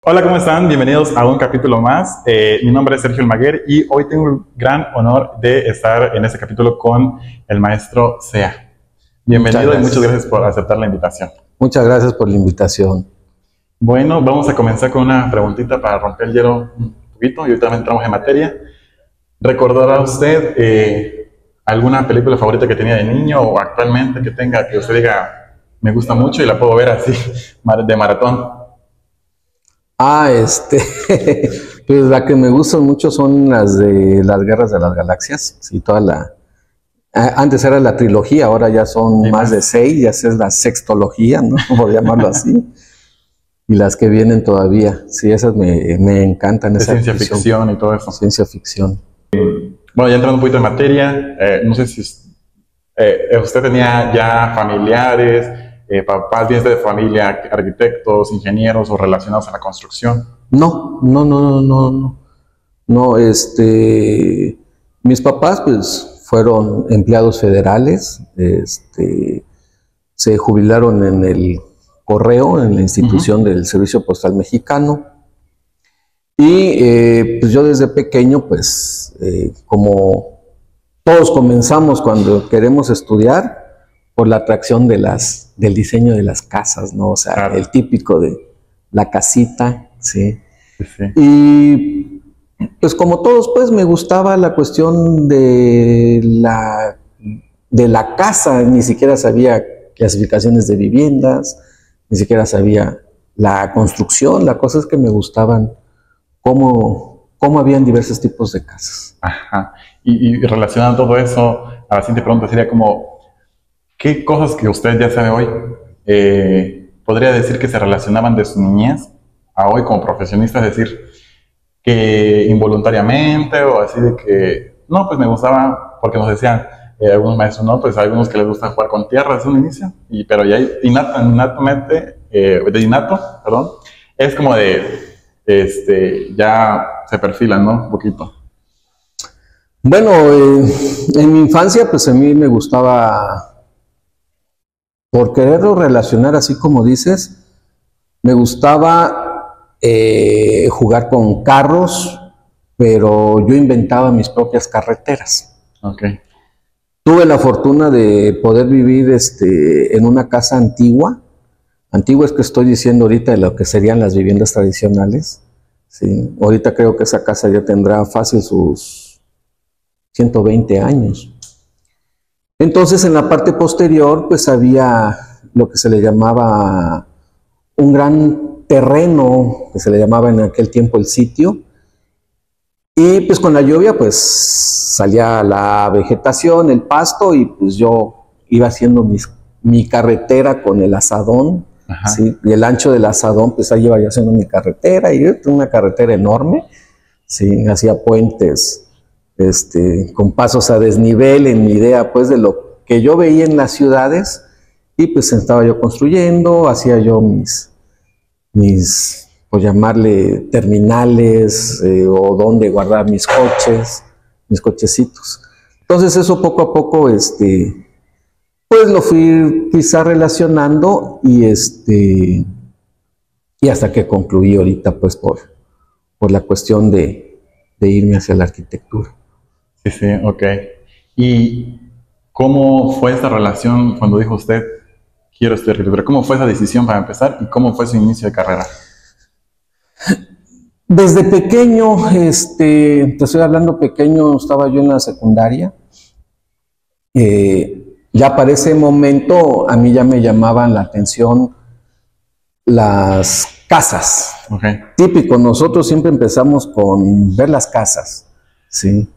Hola, ¿cómo están? Bienvenidos a un capítulo más. Mi nombre es Sergio Almaguer y hoy tengo el gran honor de estar en este capítulo con el maestro Sea. Bienvenido y muchas gracias por aceptar la invitación. Muchas gracias por la invitación. Bueno, vamos a comenzar con una preguntita para romper el hielo un poquito y ahorita entramos en materia. ¿Recordará usted alguna película favorita que tenía de niño o actualmente que tenga, que usted diga, me gusta mucho y la puedo ver así, de maratón? Pues la que me gustan mucho son las de las Guerras de las Galaxias, sí, antes era la trilogía, ahora ya son más de 6, ya es la sextología, ¿no? Por llamarlo así, y las que vienen todavía, sí, esas me encantan. De ciencia ficción y todo eso. Ciencia ficción. Bueno, ya entrando un poquito en materia, no sé si usted tenía ya familiares, papás, bien de familia, arquitectos, ingenieros o relacionados a la construcción. No. Mis papás, pues, fueron empleados federales, se jubilaron en el correo, en la institución del Servicio Postal Mexicano. Y pues yo desde pequeño, pues, como todos comenzamos cuando queremos estudiar, por la atracción del diseño de las casas, ¿no? O sea, claro, el típico de la casita, ¿sí? Sí. Y pues como todos, pues me gustaba la cuestión de la casa, ni siquiera sabía clasificaciones de viviendas, ni siquiera sabía la construcción. La cosa es que me gustaban cómo habían diversos tipos de casas. Ajá. Y relacionando todo eso, a la siguiente pregunta sería como, ¿qué cosas que usted ya sabe hoy podría decir que se relacionaban de su niñez a hoy como profesionista? Es decir, que involuntariamente o así de que, no, pues me gustaba, porque nos decían algunos maestros, no, pues hay algunos que les gusta jugar con tierra desde un inicio, pero ya es como de, ya se perfilan, ¿no? Un poquito. Bueno, en mi infancia, pues a mí me gustaba, por quererlo relacionar así como dices, me gustaba jugar con carros, pero yo inventaba mis propias carreteras. Okay. Tuve la fortuna de poder vivir en una casa antigua. Antigua es que estoy diciendo ahorita de lo que serían las viviendas tradicionales. ¿Sí? Ahorita creo que esa casa ya tendrá fácil sus 120 años. Entonces, en la parte posterior, pues había lo que se le llamaba un gran terreno, que se le llamaba en aquel tiempo el sitio. Y pues con la lluvia, pues salía la vegetación, el pasto, y pues yo iba haciendo mi carretera con el asadón. ¿Sí? Y el ancho del asadón, pues ahí iba yo haciendo mi carretera, y una carretera enorme, ¿sí? Hacía puentes con pasos a desnivel, en mi idea pues de lo que yo veía en las ciudades, y pues estaba yo construyendo, hacía yo mis pues llamarle terminales, o donde guardar mis cochecitos. Entonces eso poco a poco pues lo fui quizá relacionando, y hasta que concluí ahorita pues por la cuestión de irme hacia la arquitectura. Sí, ok. ¿Y cómo fue esta relación cuando dijo usted, quiero estudiar arquitectura? ¿Cómo fue esa decisión para empezar y cómo fue su inicio de carrera? Desde pequeño, te estoy hablando pequeño, estaba yo en la secundaria. Ya para ese momento a mí ya me llamaban la atención las casas. Okay. Típico, nosotros siempre empezamos con ver las casas, ¿sí?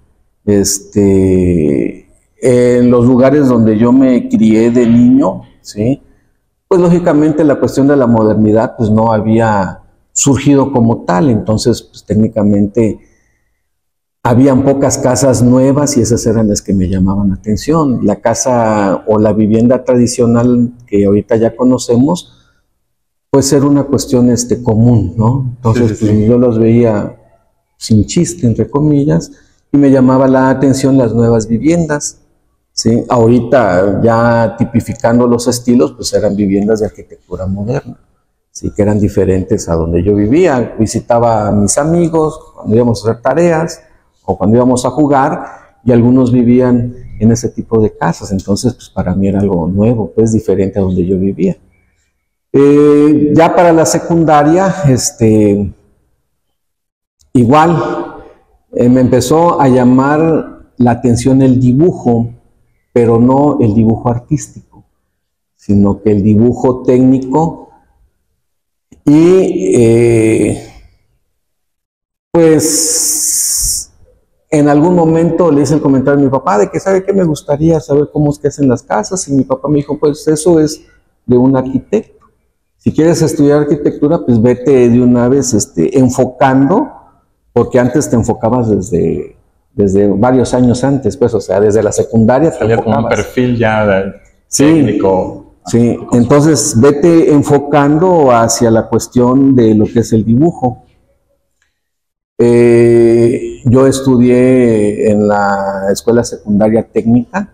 En los lugares donde yo me crié de niño, ¿sí? Pues lógicamente la cuestión de la modernidad pues no había surgido como tal, entonces pues técnicamente habían pocas casas nuevas y esas eran las que me llamaban la atención. La casa o la vivienda tradicional que ahorita ya conocemos, pues era una cuestión común, ¿no? Entonces sí. Pues, yo los veía sin chiste, entre comillas, y me llamaba la atención las nuevas viviendas, ¿sí? Ahorita ya tipificando los estilos, pues eran viviendas de arquitectura moderna. sí, que eran diferentes a donde yo vivía. Visitaba a mis amigos cuando íbamos a hacer tareas o cuando íbamos a jugar, y algunos vivían en ese tipo de casas. Entonces, pues para mí era algo nuevo, pues diferente a donde yo vivía. Ya para la secundaria, igual, me empezó a llamar la atención el dibujo, pero no el dibujo artístico, sino que el dibujo técnico. Y pues en algún momento le hice el comentario a mi papá de que, ¿sabe qué? Me gustaría saber cómo es que hacen las casas. Y mi papá me dijo, pues eso es de un arquitecto. Si quieres estudiar arquitectura, pues vete de una vez enfocando, porque antes te enfocabas desde varios años antes, pues, o sea, desde la secundaria salía te como un enfocabas. perfil ya Sí, técnico. sí, entonces vete enfocando hacia la cuestión de lo que es el dibujo. Yo estudié en la escuela secundaria técnica,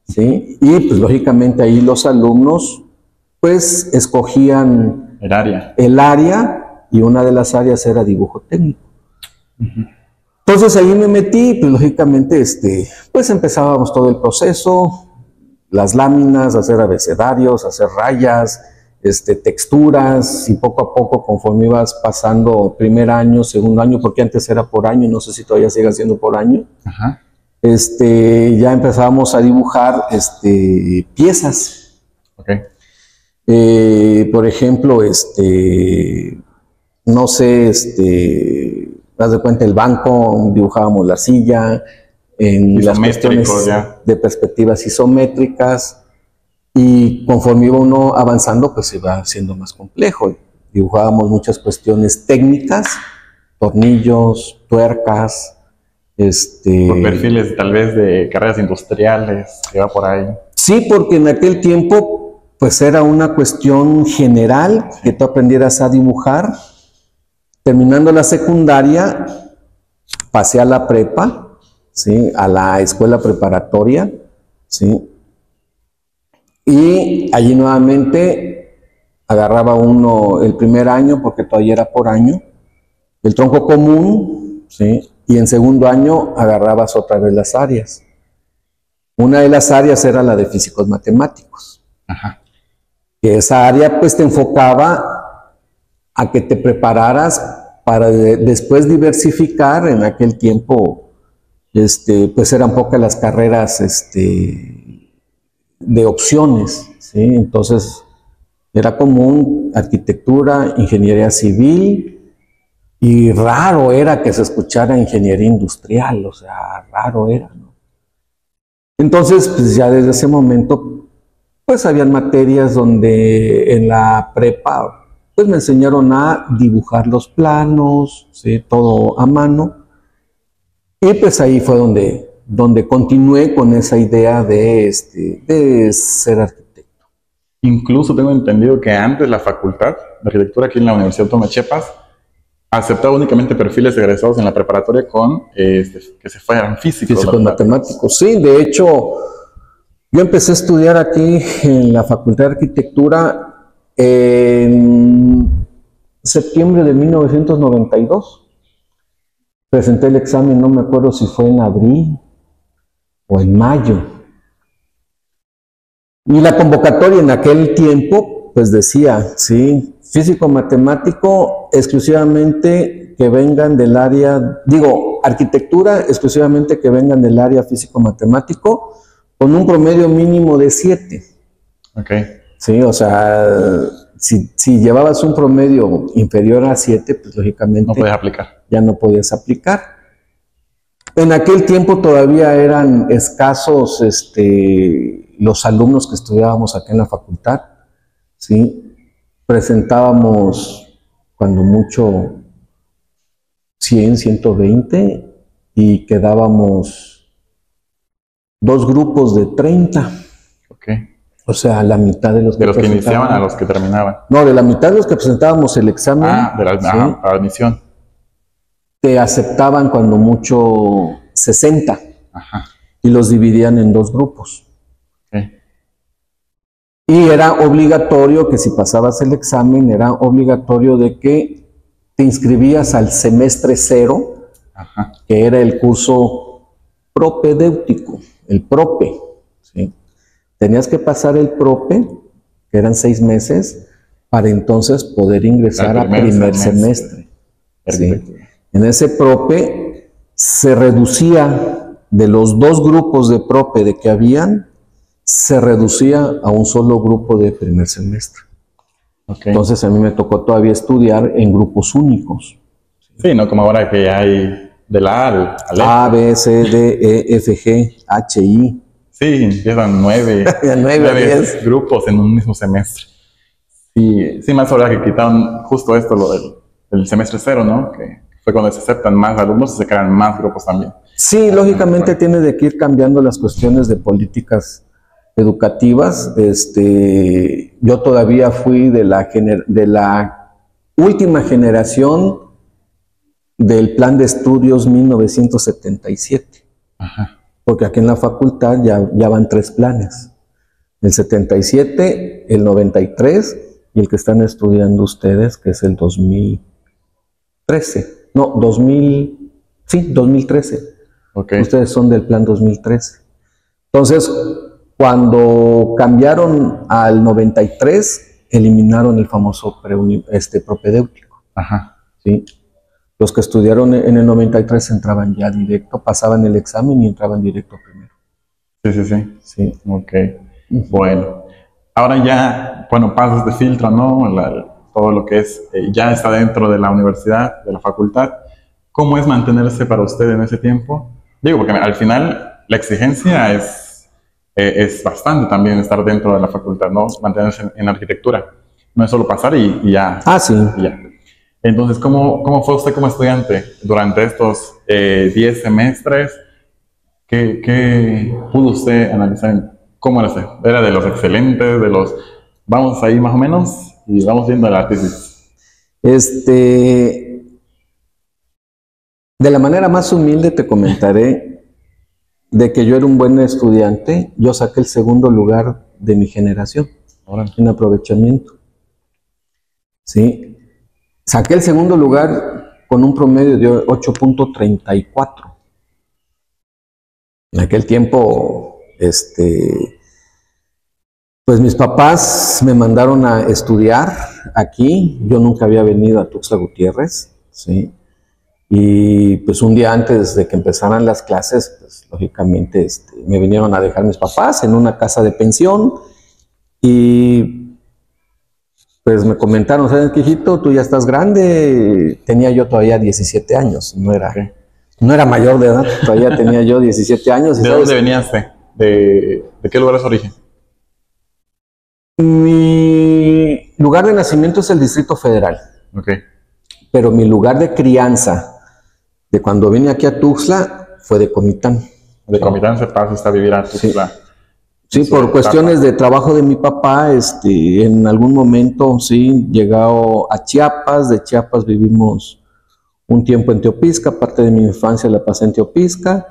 ¿sí? Y pues lógicamente ahí los alumnos pues escogían el área, y una de las áreas era dibujo técnico. Entonces ahí me metí, pues lógicamente pues empezábamos todo el proceso, las láminas, hacer abecedarios, hacer rayas, texturas, y poco a poco, conforme ibas pasando primer año, segundo año, porque antes era por año, no sé si todavía sigue siendo por año. Ajá. Ya empezábamos a dibujar piezas. Okay. Por ejemplo, no sé, haz de cuenta el banco, dibujábamos la silla, en las cuestiones de perspectivas isométricas, y conforme iba uno avanzando, pues se iba haciendo más complejo. Dibujábamos muchas cuestiones técnicas, tornillos, tuercas, por perfiles tal vez de carreras industriales, que va por ahí. Sí, porque en aquel tiempo pues era una cuestión general, que tú aprendieras a dibujar. Terminando la secundaria, pasé a la prepa, ¿sí? A la escuela preparatoria, ¿sí? Y allí nuevamente agarraba uno el primer año, porque todavía era por año, el tronco común, ¿sí? Y en segundo año agarrabas otra vez las áreas. Una de las áreas era la de físicos matemáticos. Ajá. Que esa área pues te enfocaba a que te prepararas para después diversificar. En aquel tiempo pues eran pocas las carreras de opciones, ¿sí? Entonces era común arquitectura, ingeniería civil, y raro era que se escuchara ingeniería industrial, o sea, raro era, ¿no? Entonces, pues ya desde ese momento, pues habían materias donde en la prepa, pues me enseñaron a dibujar los planos, ¿sí? Todo a mano. Y pues ahí fue donde continué con esa idea de ser arquitecto. Incluso tengo entendido que antes la facultad de arquitectura aquí en la Universidad Autónoma de Chiapas aceptaba únicamente perfiles egresados en la preparatoria con que se fueran físicos. Físicos matemáticos, sí. De hecho, yo empecé a estudiar aquí en la Facultad de Arquitectura en septiembre de 1992. Presenté el examen, no me acuerdo si fue en abril o en mayo. Y la convocatoria en aquel tiempo, pues decía, sí, físico-matemático exclusivamente que vengan del área, arquitectura exclusivamente que vengan del área físico-matemático, con un promedio mínimo de 7. Ok. Sí, o sea, si llevabas un promedio inferior a 7, pues lógicamente no podías aplicar. Ya no podías aplicar. En aquel tiempo todavía eran escasos los alumnos que estudiábamos acá en la facultad, ¿sí? Presentábamos cuando mucho 100, 120, y quedábamos 2 grupos de 30. Ok. O sea, la mitad de los que iniciaban a los que terminaban. No, de la mitad de los que presentábamos el examen. Para admisión. Te aceptaban cuando mucho 60. Ajá. Y los dividían en 2 grupos. Okay. Y era obligatorio que si pasabas el examen, era obligatorio de que te inscribías al semestre 0, Ajá. que era el curso propedéutico, el prope, ¿sí? Tenías que pasar el prope, que eran 6 meses, para entonces poder ingresar a primer semestre. ¿Sí? En ese prope se reducía de los 2 grupos de prope de que habían, se reducía a un solo grupo de primer semestre. Okay. Entonces a mí me tocó todavía estudiar en grupos únicos. Sí, no como ahora que hay de la A al A, B, C, D, E, F, G, H, I. Sí, empiezan 9 grupos en un mismo semestre. Sí, más ahora que quitaron justo esto, lo del semestre 0, ¿no? Que fue cuando se aceptan más alumnos y se crean más grupos también. Sí, lógicamente tiene de que ir cambiando las cuestiones de políticas educativas. Yo todavía fui de la última generación del plan de estudios 1977. Ajá. Porque aquí en la facultad ya van 3 planes. El 77, el 93 y el que están estudiando ustedes, que es el 2013. No, 2013. Okay. Ustedes son del plan 2013. Entonces, cuando cambiaron al 93, eliminaron el famoso propedéutico. Ajá. ¿Sí? Los que estudiaron en el 93 entraban ya directo, pasaban el examen y entraban directo primero. Sí. Ok. Bueno. Ahora ya, pasas de filtro, ¿no? Todo lo que es, ya está dentro de la universidad, de la facultad. ¿Cómo es mantenerse para usted en ese tiempo? Digo, porque al final la exigencia es bastante también estar dentro de la facultad, ¿no? Mantenerse en arquitectura. No es solo pasar y ya. Ah, sí. Y ya. Entonces, ¿cómo fue usted como estudiante durante estos 10 semestres? ¿Qué pudo usted analizar? ¿Cómo era usted? ¿Era de los excelentes, de los vamos ahí más o menos y vamos viendo la tesis? De la manera más humilde te comentaré de que yo era un buen estudiante. Yo saqué el 2º lugar de mi generación en aprovechamiento. ¿Sí? Saqué el 2º lugar con un promedio de 8.34. En aquel tiempo, pues mis papás me mandaron a estudiar aquí. Yo nunca había venido a Tuxtla Gutiérrez, ¿sí? Y pues un día antes de que empezaran las clases, pues lógicamente me vinieron a dejar mis papás en una casa de pensión y pues me comentaron, ¿sabes qué, hijito? Tú ya estás grande. Tenía yo todavía 17 años, no era mayor de edad, todavía tenía yo 17 años. ¿De dónde venías? ¿De qué lugar es origen? Mi lugar de nacimiento es el Distrito Federal. Okay. Pero mi lugar de crianza, de cuando vine aquí a Tuxtla, fue de Comitán. De Comitán se pasa hasta vivir a Tuxtla. Sí, por cuestiones de trabajo de mi papá, en algún momento, sí, llegado a Chiapas. De Chiapas vivimos un tiempo en Teopisca, parte de mi infancia la pasé en Teopisca.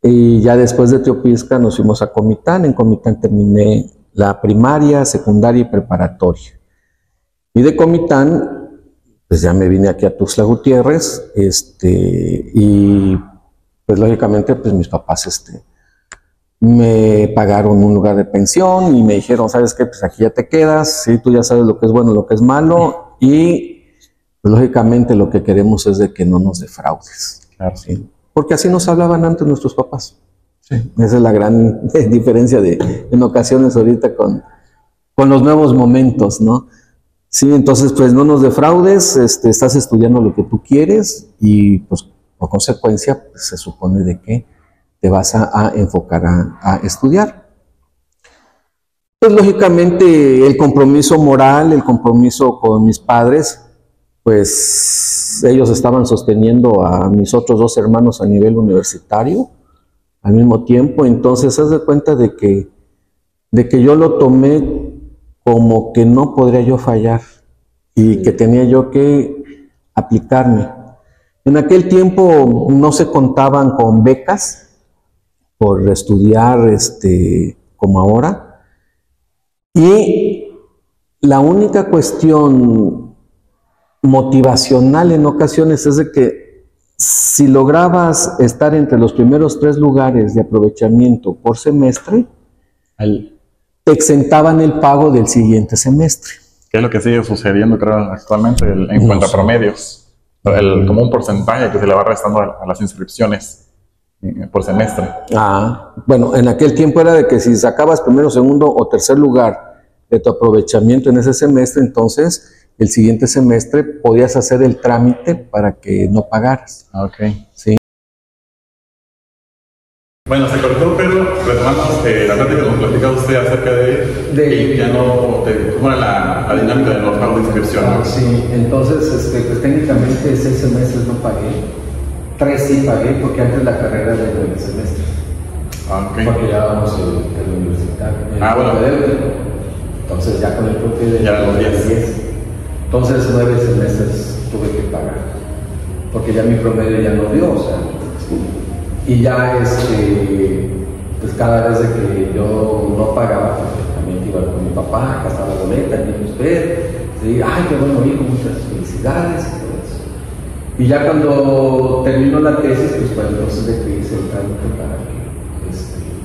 Y ya después de Teopisca nos fuimos a Comitán. En Comitán terminé la primaria, secundaria y preparatoria. Y de Comitán, pues ya me vine aquí a Tuxtla Gutiérrez, y pues lógicamente pues mis papás me pagaron un lugar de pensión y me dijeron, ¿sabes qué? Pues aquí ya te quedas, ¿sí? Tú ya sabes lo que es bueno, lo que es malo, y pues lógicamente lo que queremos es de que no nos defraudes. Claro. ¿Sí? Porque así nos hablaban antes nuestros papás. Sí. Esa es la gran diferencia en ocasiones ahorita con los nuevos momentos, ¿no? Sí, entonces pues no nos defraudes, estás estudiando lo que tú quieres y pues por consecuencia pues, se supone de que te vas a enfocar a estudiar. Pues lógicamente el compromiso moral, el compromiso con mis padres, pues ellos estaban sosteniendo a mis otros 2 hermanos a nivel universitario al mismo tiempo. Entonces haz de cuenta de que yo lo tomé como que no podría yo fallar y que tenía yo que aplicarme. En aquel tiempo no se contaban con becas por estudiar como ahora. Y la única cuestión motivacional en ocasiones es de que si lograbas estar entre los primeros 3 lugares de aprovechamiento por semestre, te exentaban el pago del siguiente semestre. ¿Qué es lo que sigue sucediendo, creo, actualmente en cuanto a promedios? Como un porcentaje que se le va restando a las inscripciones por semestre. Bueno, en aquel tiempo era de que si sacabas primero, segundo o tercer lugar de tu aprovechamiento en ese semestre, entonces el siguiente semestre podías hacer el trámite para que no pagaras. Ok. Sí. Bueno, se cortó, pero retomamos la plática que nos platicaba usted acerca de ya no, cómo era la dinámica de los pagos de inscripción, ¿no? Sí, entonces pues técnicamente 6 semestres no pagué, 3 sí pagué porque antes la carrera era de 9 semestres. Okay. Porque ya vamos el universitario. Bueno. Entonces ya con el propio ya los 10. Entonces 9 semestres tuve que pagar, porque ya mi promedio ya no dio, o sea, y ya pues cada vez de que yo no pagaba, pues también iba con mi papá, acá está la boleta, y usted, ¿sí? Ay, qué bueno hijo, muchas felicidades y todo eso. Y ya cuando terminó la tesis, pues fue entonces de que hice el trámite para que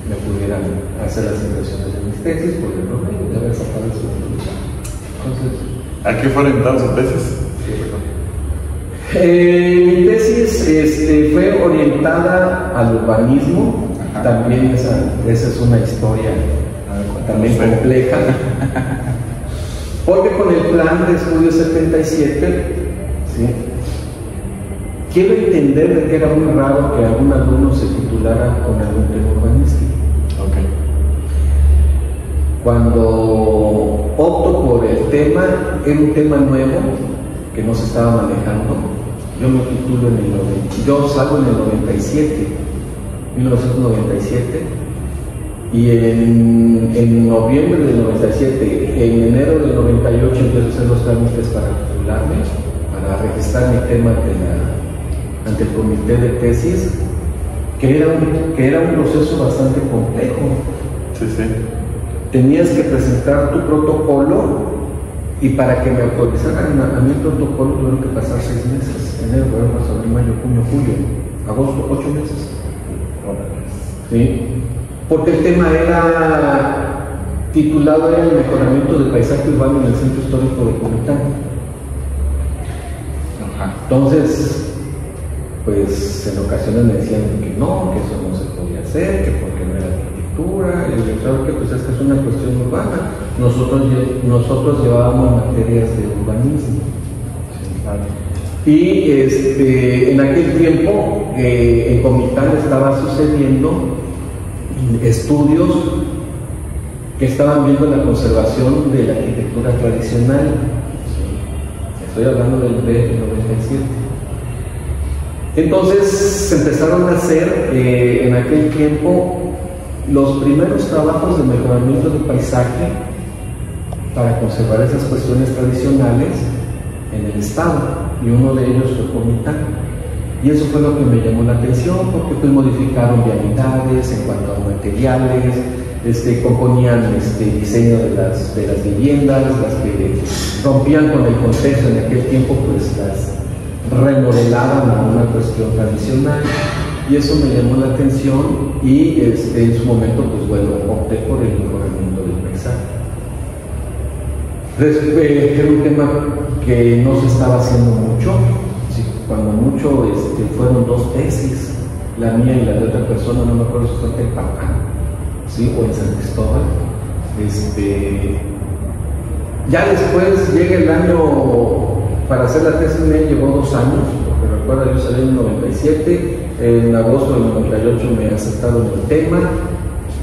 me pudieran hacer las impresiones de mis tesis, porque no me haber sacado el segundo lugar. Entonces, ¿a qué fue orientada su tesis? Mi tesis fue orientada al urbanismo. Ajá. También esa es una historia también compleja, porque con el plan de estudio 77, ¿sí? Quiero entender de que era muy raro que algún alumno se titulara con algún tema urbanístico. Okay. Cuando opto por el tema, era un tema nuevo que no se estaba manejando. Yo me titulo yo salgo en el 1997, y en noviembre del 97, en enero del 98 empiezo a hacer los trámites para titularme, para registrar mi tema ante el comité de tesis, que era un proceso bastante complejo. Sí, sí. Tenías que presentar tu protocolo, y para que me autorizaran a mi protocolo tuvieron que pasar 6 meses: enero, febrero, marzo, abril, mayo, junio, julio, agosto, 8 meses. ¿Sí? Porque el tema era titulado en el mejoramiento del paisaje urbano en el centro histórico de Comitán. Entonces, pues en ocasiones me decían que no, que eso no se podía hacer, que porque no era arquitectura, y yo creo que pues esta es una cuestión urbana. Nosotros llevábamos materias de urbanismo. Y en aquel tiempo en Comitán estaba sucediendo estudios que estaban viendo la conservación de la arquitectura tradicional. Estoy hablando del 97. Entonces se empezaron a hacer en aquel tiempo los primeros trabajos de mejoramiento del paisaje para conservar esas cuestiones tradicionales en el estado, y uno de ellos fue Comitán. Y eso fue lo que me llamó la atención, porque pues modificaron vialidades en cuanto a materiales, componían diseño de las viviendas, las que rompían con el contexto en aquel tiempo, pues las remodelaban a una cuestión tradicional, y eso me llamó la atención, y en su momento pues bueno, opté por el mejoramiento del paisaje. Era un tema que no se estaba haciendo mucho, cuando mucho fueron 2 tesis, la mía y la de otra persona, no me acuerdo si fue en Tepacán, ¿sí? O en San Cristóbal. Ya después llega el año para hacer la tesis, me llevó 2 años, porque recuerda, yo salí en el 97, en agosto del 98 me aceptaron el tema,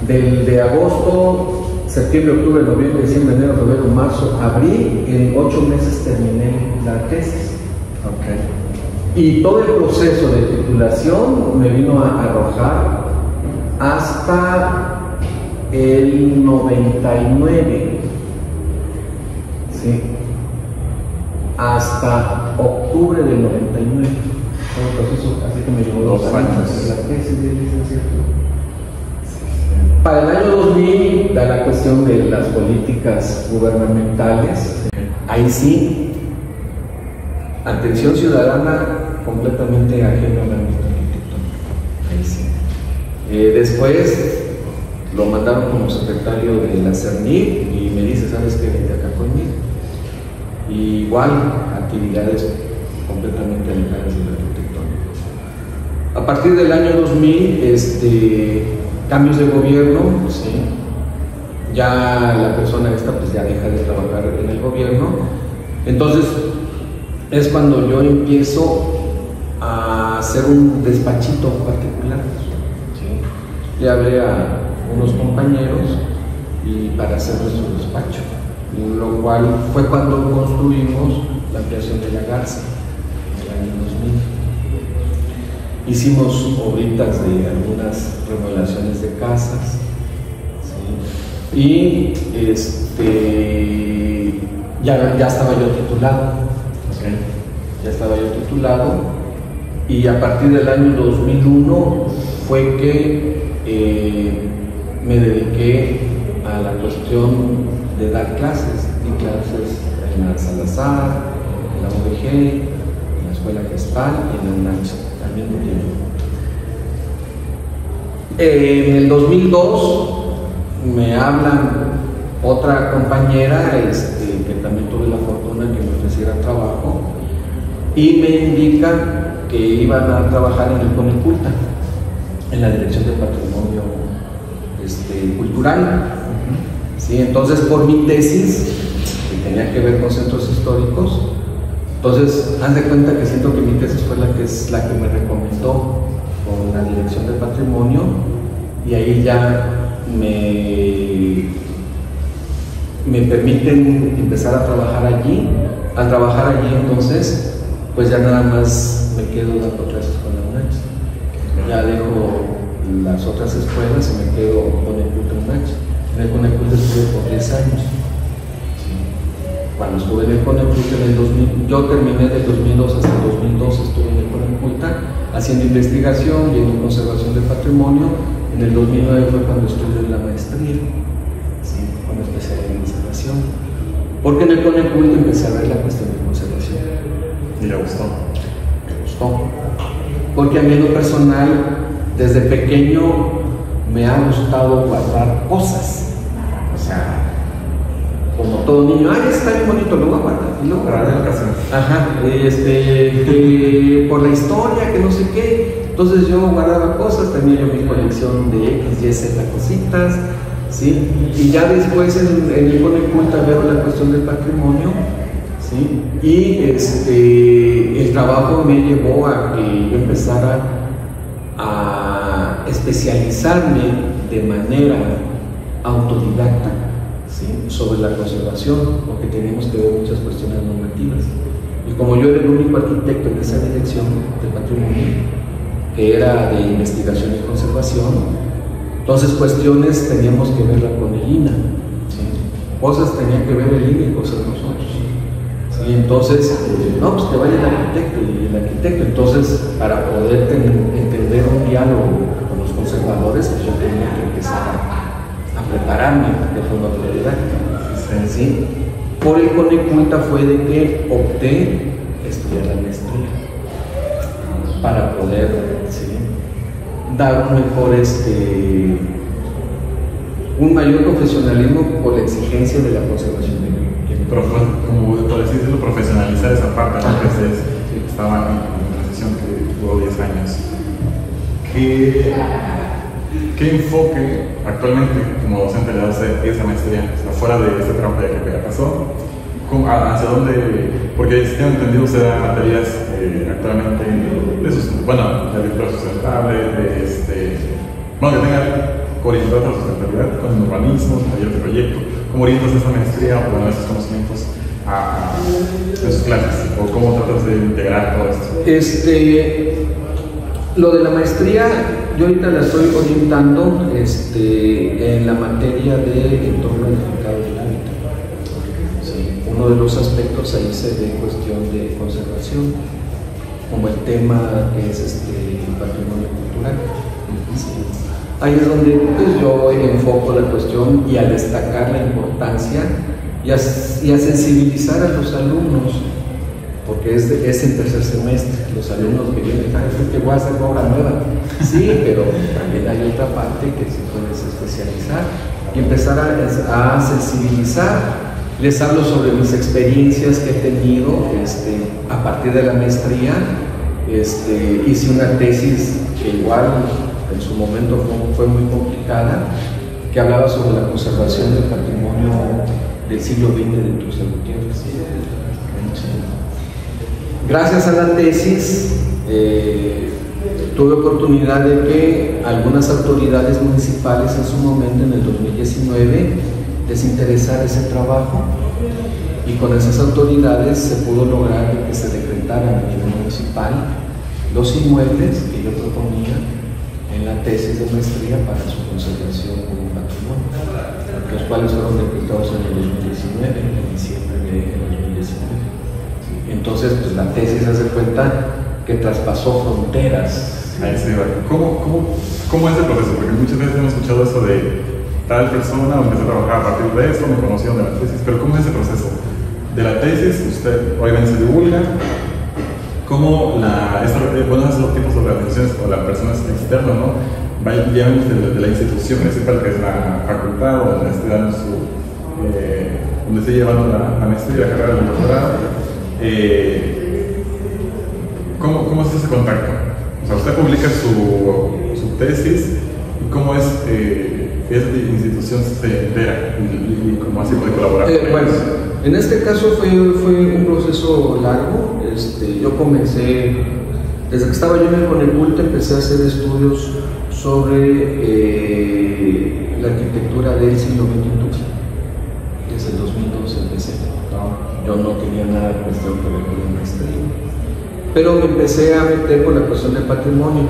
de agosto, septiembre, octubre, noviembre, diciembre, enero, febrero, marzo, abril, en 8 meses terminé la tesis. Okay. Y todo el proceso de titulación me vino a arrojar hasta el 99, ¿sí? Hasta octubre del 99. Todo el proceso, así que me llevó 2 años hacer la tesis de licenciatura. Para el año 2000, da la cuestión de las políticas gubernamentales, ahí sí, atención ciudadana completamente ajena al ámbito arquitectónico, ahí sí. Después lo mandaron como secretario de la CERNIC y me dice, ¿sabes qué? Vente acá conmigo. Y igual, actividades completamente alejadas del arquitectónico. A partir del año 2000, cambios de gobierno, ¿sí? Ya la persona esta pues ya deja de trabajar en el gobierno. Entonces es cuando yo empiezo a hacer un despachito particular, ¿sí? Le hablé a unos compañeros y para hacer nuestro despacho, lo cual fue cuando construimos la ampliación de la Garza en el año 2000. Hicimos obritas de algunas remodelaciones de casas, ¿sí? Y ya estaba yo titulado, ¿sí? Ya estaba yo titulado, y a partir del año 2001 fue que me dediqué a la cuestión de dar clases. Di clases en la Salazar, en la UVG, en la Escuela Gestal y en la UNACH al mismo tiempo. En el 2002 me hablan otra compañera que también tuve la fortuna que me ofreciera trabajo y me indican que iban a trabajar en el CONECULTA, en la Dirección de Patrimonio Cultural. ¿Sí? Entonces, por mi tesis, que tenía que ver con centros históricos, entonces, haz de cuenta que siento que mi tesis fue la que me recomendó con la Dirección de Patrimonio, y ahí ya me permiten empezar a trabajar allí. Al trabajar allí, entonces, pues ya nada más me quedo dando clases con la UNACH. Ya dejo las otras escuelas y me quedo con el CONECULTA UNACH. En el CONECULTA estuve por 10 años. Cuando estuve en el CONECULTA en el 2000, yo terminé del 2002 hasta el 2012, estuve en el CONECULTA haciendo investigación y en conservación del patrimonio. En el 2009 fue cuando estudié la maestría, ¿sí? Con especialidad en conservación. Porque en el CONECULTA empecé a ver la cuestión de conservación. ¿Y le gustó? Me gustó. Porque a mí en lo personal, desde pequeño, me ha gustado guardar cosas. O sea, como todo niño, ay, está bien bonito, lo voy a guardar. Y luego Para la educación. Ajá, que por la historia, que no sé qué. Entonces yo guardaba cosas, tenía yo mi colección de X, Y, Z cositas, ¿sí? Y ya después en el CONECULTA veo la cuestión del patrimonio, ¿sí? Y el trabajo me llevó a que yo empezara a especializarme de manera autodidacta, ¿sí? Sobre la conservación, porque teníamos que ver muchas cuestiones normativas. Y como yo era el único arquitecto en esa dirección de patrimonio, que era de investigación y conservación, entonces cuestiones teníamos que verla con el INA, ¿sí? Cosas tenía que ver el INA y cosas nosotros. ¿Sí? Entonces, no, pues que vaya el arquitecto y el arquitecto. Entonces, para poder entender un diálogo con los conservadores, pues yo tenía que empezar a prepararme de forma autodidacta. ¿Sí? Por el CONECULTA fue de que opté estudiar la maestría para poder, ¿sí?, dar un mejor, un mayor profesionalismo por la exigencia de la conservación de como por así decirlo, profesionalizar esa parte, ¿no? Que ustedes estaban en transición que duró 10 años. ¿Qué enfoque actualmente como docente le da a usted esa maestría? O sea, fuera de este trabajo que ya pasó, ¿hacia dónde? Porque si tengo entendido, usted da materias actualmente de agricultura sustentable, que tenga orientado a la sustentabilidad con el urbanismo, talleres de proyecto. ¿Cómo orientas esa maestría o esos conocimientos a sus clases? ¿O cómo tratas de integrar todo esto? Lo de la maestría, yo ahorita la estoy orientando en la materia de entorno edificado del hábitat. Sí, uno de los aspectos ahí se ve cuestión de conservación, como el tema que es el patrimonio cultural. Sí. Ahí es donde pues, yo enfoco la cuestión y a destacar la importancia y a sensibilizar a los alumnos, porque es en tercer semestre, los alumnos que vienen, es que voy a hacer obra nueva. Sí, pero también hay otra parte que se puedes especializar y empezar a sensibilizar. Les hablo sobre mis experiencias que he tenido a partir de la maestría. Hice una tesis que igual en su momento fue muy complicada, que hablaba sobre la conservación del patrimonio del siglo XX de Tuxtla Gutiérrez. Gracias a la tesis tuve oportunidad de que algunas autoridades municipales en su momento, en el 2019, les interesara ese trabajo, y con esas autoridades se pudo lograr que se decretaran a nivel municipal los inmuebles que yo proponía en la tesis de maestría para su conservación como patrimonio, los cuales fueron decretados en el 2019, en diciembre de 2019. Entonces, pues la tesis hace cuenta que traspasó fronteras. Ahí se va. ¿Cómo es el proceso? Porque muchas veces hemos escuchado eso de tal persona empezó a trabajar a partir de esto, me conocieron de la tesis, pero ¿cómo es ese proceso? De la tesis, usted obviamente se divulga, ¿cómo esos tipos de organizaciones o las personas externas, ¿no? Llevamos de la institución principal, que es la facultad, donde donde esté llevando la maestría, la carrera, el doctorado. ¿Cómo es ese contacto? O sea, usted publica su tesis, y ¿cómo es que esa institución se entera y cómo así puede colaborar? Bueno, en este caso fue un proceso largo. Yo comencé, desde que estaba yo en el Conecult, empecé a hacer estudios sobre la arquitectura del siglo XX en Tuxtla. Desde el 2012 empecé. Yo no tenía nada de cuestión que ver con la maestría, pero me empecé a meter con la cuestión del patrimonio.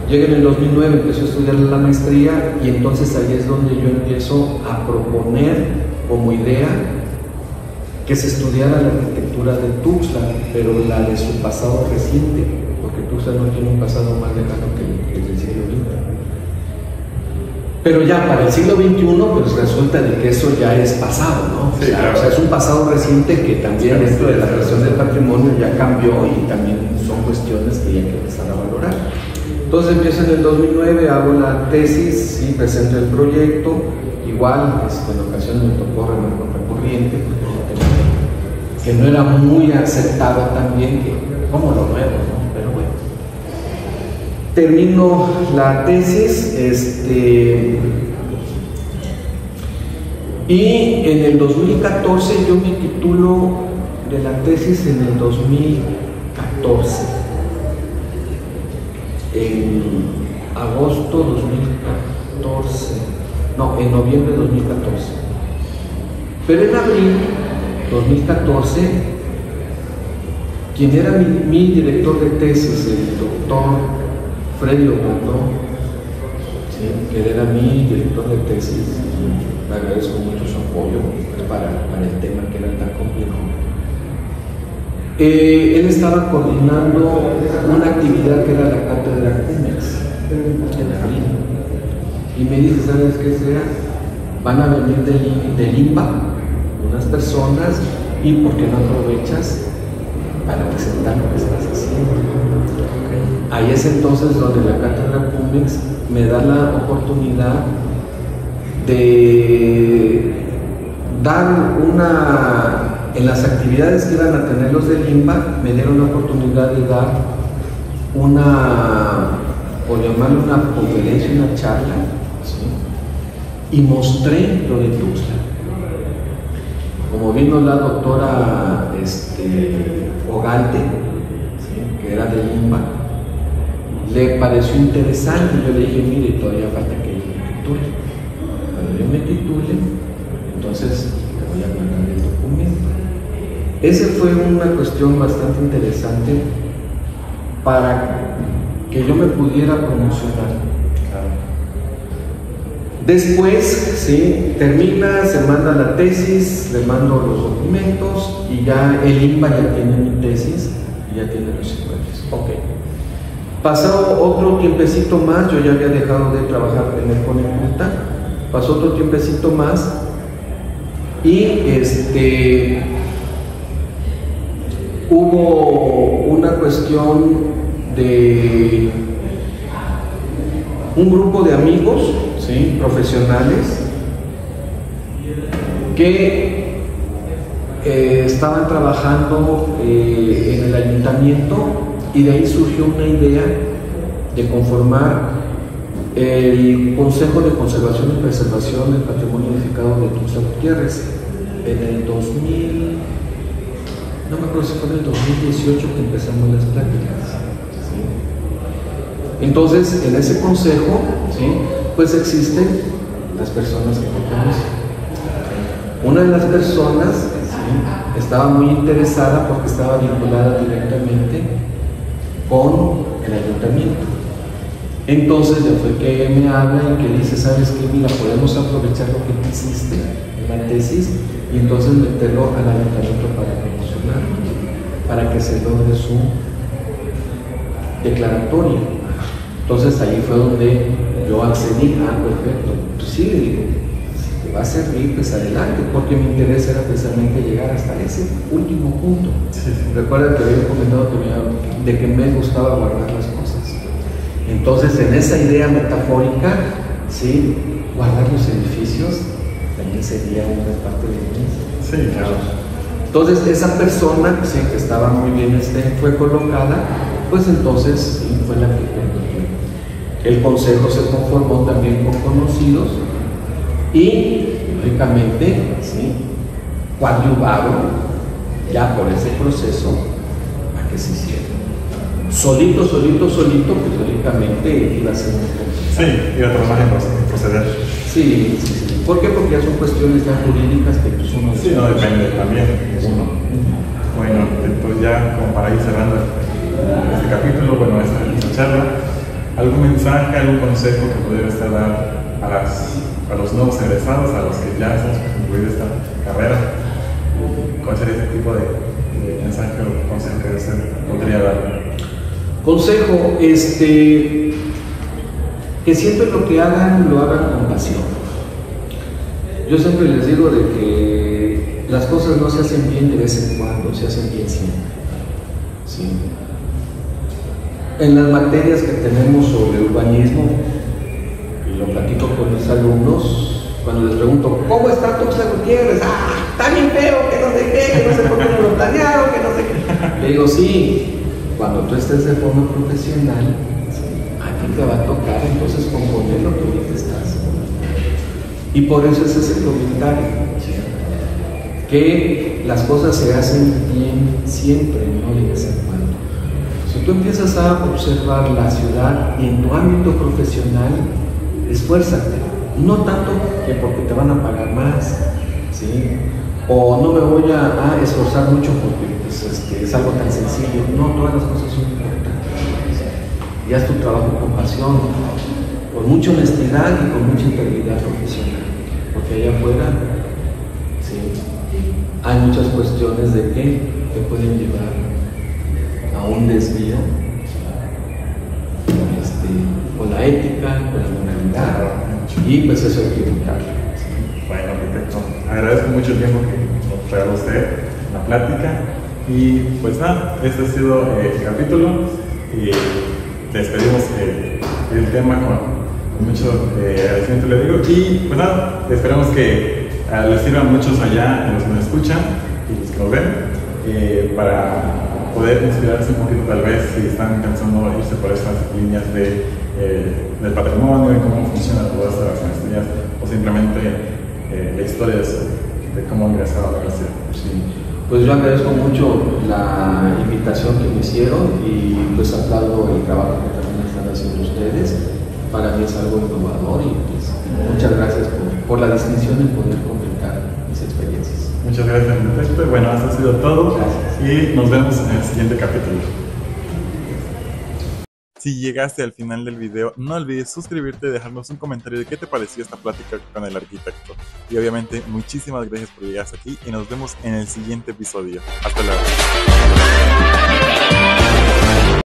Llegué en el 2009, empecé a estudiar la maestría, y entonces ahí es donde yo empiezo a proponer como idea que se estudiara la arquitectura de Tuxtla, pero la de su pasado reciente, porque Tuxtla no tiene un pasado más lejano que el del siglo XX. Pero ya para el siglo XXI, pues resulta de que eso ya es pasado, ¿no? Sí, claro. O sea, es un pasado reciente que también dentro de la cuestión del patrimonio ya cambió, y también son cuestiones que ya hay que empezar a valorar. Entonces empiezo en el 2009, hago la tesis, sí, presento el proyecto. Igual, en ocasiones me tocó remar contra corriente, que no era muy aceptado también, que como lo nuevo, ¿no? Pero bueno. Termino la tesis, y en el 2014 yo me titulo de la tesis en el 2014. En agosto 2014, no, en noviembre de 2014. Pero en abril 2014, quien era mi director de tesis, el doctor Freddy Obondo, ¿sí?, que era mi director de tesis, le agradezco mucho su apoyo para el tema que era tan complejo. Él estaba coordinando una actividad que era la cátedra CUMEX en abril, y me dice, ¿sabes qué sea? Van a venir del INBA unas personas, y ¿por qué no aprovechas para presentar lo que estás haciendo? Ahí es entonces donde la cátedra CUMEX me da la oportunidad de dar en las actividades que iban a tener los del INBA, me dieron la oportunidad de dar por llamarlo una conferencia, una charla, ¿sí?, y mostré lo de Tuxtla. Como vino la doctora Ogante, ¿sí?, que era del INBA, le pareció interesante. Yo le dije, mire, todavía falta que yo me titule. Cuando yo me titule, entonces le voy a mandar el documento. Esa fue una cuestión bastante interesante para que yo me pudiera promocionar. Después, sí, termina, se manda la tesis, le mando los documentos, y ya el INBA ya tiene mi tesis y ya tiene los inmuebles. Ok. Pasó otro tiempecito más, yo ya había dejado de trabajar en el Coneculta, pasó otro tiempecito más y hubo una cuestión de un grupo de amigos, ¿sí?, profesionales que estaban trabajando en el ayuntamiento, y de ahí surgió una idea de conformar el Consejo de Conservación y Preservación del Patrimonio Edificado de Tuxtla Gutiérrez en el 2000, no me acuerdo si fue en el 2018 que empezamos las pláticas, ¿sí? Entonces, en ese consejo, ¿sí?, pues existen las personas que me conocen. Una de las personas, ¿sí?, estaba muy interesada porque estaba vinculada directamente con el ayuntamiento. Entonces ya fue que me habla y que dice, ¿sabes qué? Mira, podemos aprovechar lo que tú hiciste en la tesis y entonces meterlo al ayuntamiento para promocionarlo, para que se logre su declaratoria. Entonces ahí fue donde yo accedí. Perfecto. Pues sí, le digo, si te va a servir, pues adelante, porque mi interés era precisamente llegar hasta ese último punto. Sí. Recuerda que había comentado de que me gustaba guardar las cosas. Entonces, en esa idea metafórica, ¿sí?, guardar los edificios también sería una parte de mí. Sí, claro. Entonces, esa persona, sí, que estaba muy bien, fue colocada, pues entonces sí, fue la que el consejo se conformó también con conocidos y, lógicamente, sí, coadyuvado ya por ese proceso a que se hiciera. Solito, pues lógicamente iba a ser muy complicado. Sí, iba a trabajar en proceder. Sí. ¿Por qué? Porque ya son cuestiones ya jurídicas que pues uno... Sí, no depende también de uno. Bueno, entonces ya como para ir cerrando este capítulo, bueno, esta charla, ¿algún mensaje, algún consejo que pudiera estar dar a los nuevos egresados, a los que ya estamos por concluir esta carrera? ¿Cuál sería ese tipo de mensaje o consejo que usted podría dar? Consejo, que siempre lo que hagan, lo hagan con pasión. Yo siempre les digo de que las cosas no se hacen bien de vez en cuando, se hacen bien siempre. ¿Sí? En las materias que tenemos sobre urbanismo, y lo platico con mis alumnos, cuando les pregunto, ¿cómo está Tuxtla Gutiérrez? Está bien feo, que no sé qué, que no sé por qué no lo planearon, que no sé qué. Le digo, sí. Cuando tú estés de forma profesional, a ti te va a tocar entonces componer lo que ahorita estás. Y por eso es ese comentario, que las cosas se hacen bien siempre, no de vez en cuando. Si tú empiezas a observar la ciudad y en tu ámbito profesional, esfuérzate. No tanto que porque te van a pagar más, ¿sí?, o no me voy a esforzar mucho porque es algo tan sencillo. No, todas las cosas son importantes. Y haz tu trabajo con pasión, con mucha honestidad y con mucha integridad profesional. Porque allá afuera, ¿sí?, hay muchas cuestiones de que te pueden llevar a un desvío con la ética, con la moralidad. Y pues eso hay que evitarlo. Bueno, perfecto. Agradezco mucho el tiempo que nos regaló usted, la plática. Y pues nada, este ha sido el capítulo. Y despedimos el tema con mucho agradecimiento, le digo. Y pues nada, esperamos que les sirvan muchos allá, los que nos escuchan y los que nos ven, para poder inspirarse un poquito, tal vez, si están pensando irse por estas líneas del patrimonio y cómo funciona todas estas maestrías, o simplemente la historia de cómo ingresar a la universidad. Sí. Pues yo agradezco mucho la invitación que me hicieron y pues aplaudo el trabajo que también están haciendo ustedes. Para mí es algo innovador y pues muchas gracias por la distinción de poder comentar mis experiencias. Muchas gracias, Ernesto. Bueno, eso ha sido todo. Gracias. Y nos vemos en el siguiente capítulo. Si llegaste al final del video, no olvides suscribirte y dejarnos un comentario de qué te pareció esta plática con el arquitecto. Y obviamente, muchísimas gracias por llegar hasta aquí y nos vemos en el siguiente episodio. Hasta luego.